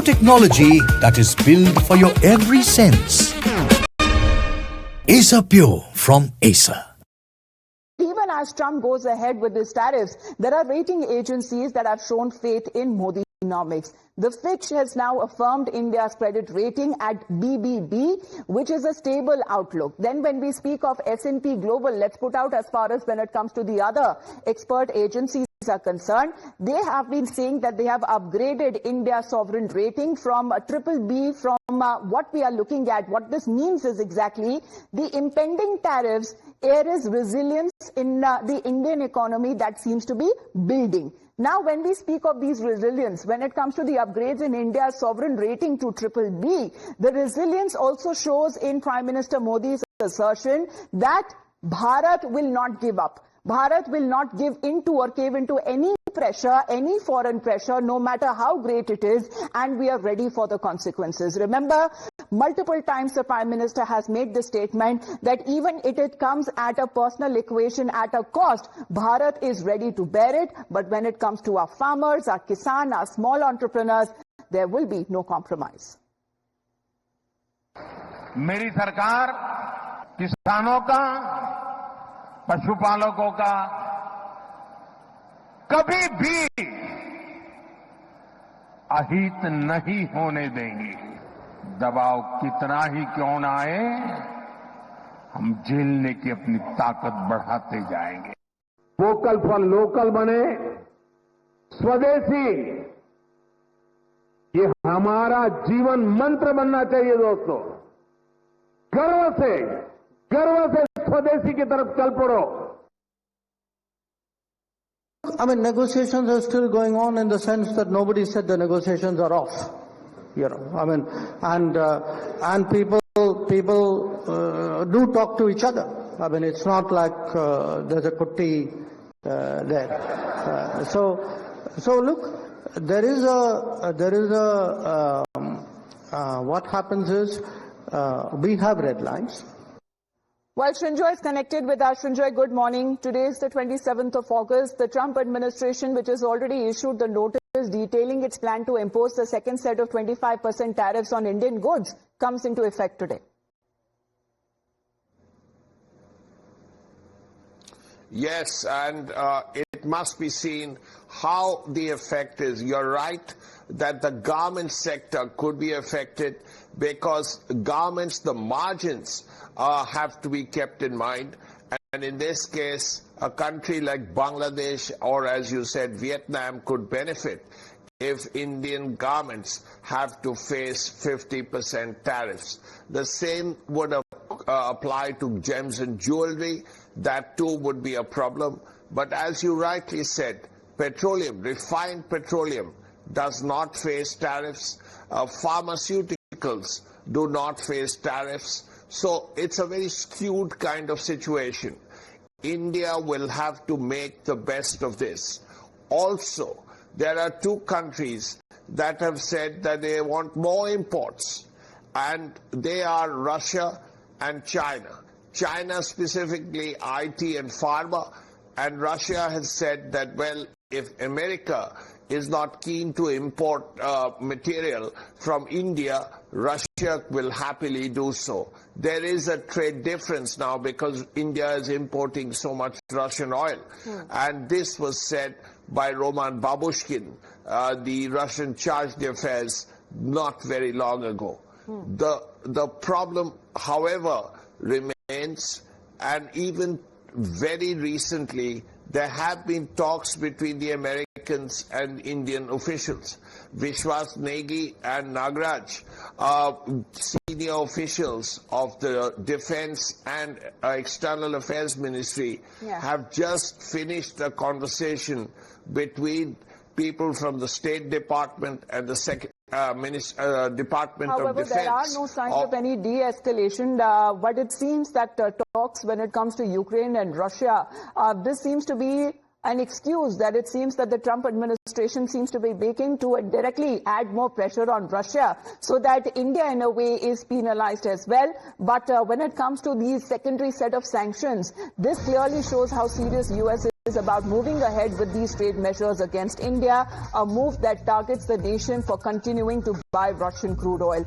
technology that is built for your every sense. Acer Pure from Acer. Even as Trump goes ahead with his tariffs, there are rating agencies that have shown faith in Modi economics. The Fitch has now affirmed India's credit rating at BBB, which is a stable outlook. Then when we speak of S&P Global, let's put out as far as when it comes to the other expert agencies are concerned, they have been saying that they have upgraded India's sovereign rating from a BBB from what we are looking at. What this means is exactly the impending tariffs. There is resilience in the Indian economy that seems to be building. Now, when we speak of these resilience, when it comes to the upgrades in India's sovereign rating to BBB, the resilience also shows in Prime Minister Modi's assertion that Bharat will not give up. Bharat will not give into or cave into any pressure, any foreign pressure, no matter how great it is, and we are ready for the consequences. Remember, multiple times the Prime Minister has made the statement that even if it comes at a personal equation at a cost, Bharat is ready to bear it. But when it comes to our farmers, our kisan, our small entrepreneurs, there will be no compromise. मेरी सरकार किसानों का, पशुपालकों का कभी भी अहित नहीं होने देंगी। दबाव कितना ही क्यों न आए, हम झेलने की अपनी ताकत बढ़ाते जाएंगे। वोकल फॉर लोकल बने, स्वदेशी, ये हमारा जीवन मंत्र बनना चाहिए दोस्तों। गर्व से स्वदेशी की तरफ चल पड़ो। I mean, negotiations are still going on in the sense that nobody said the negotiations are off. You know, I mean, and people do talk to each other. I mean, it's not like there's a kutti there. So look, there is a what happens is we have red lines. Well, Srinjoy is connected with us. Srinjoy, good morning. Today is the 27th of August. The Trump administration, which has already issued the notice detailing its plan to impose the second set of 25% tariffs on Indian goods, comes into effect today. Yes, and it must be seen how the effect is. You're right that the garment sector could be affected because garments, the margins have to be kept in mind. And in this case, a country like Bangladesh or, as you said, Vietnam could benefit if Indian garments have to face 50% tariffs. The same would apply to gems and jewelry. That too would be a problem. But as you rightly said, petroleum, refined petroleum, does not face tariffs. Pharmaceuticals do not face tariffs. So it's a very skewed kind of situation. India will have to make the best of this. Also, there are two countries that have said that they want more imports, and they are Russia and China. China specifically IT and pharma, and Russia has said that, well, if America is not keen to import material from India, Russia will happily do so. There is a trade difference now because India is importing so much Russian oil. And this was said by Roman Babushkin, the Russian charge d'affaires, not very long ago. The problem, however, remains, and even very recently, there have been talks between the Americans and Indian officials. Vishwas Negi and Nagraj, senior officials of the Defense and External Affairs Ministry, have just finished a conversation between people from the State Department and the Department of Defense. There are no signs of any de-escalation, but it seems that talks when it comes to Ukraine and Russia, this seems to be an excuse that it seems that the Trump administration seems to be making to directly add more pressure on Russia so that India in a way is penalized as well. But when it comes to these secondary set of sanctions, this clearly shows how serious US is about moving ahead with these trade measures against India, a move that targets the nation for continuing to buy Russian crude oil.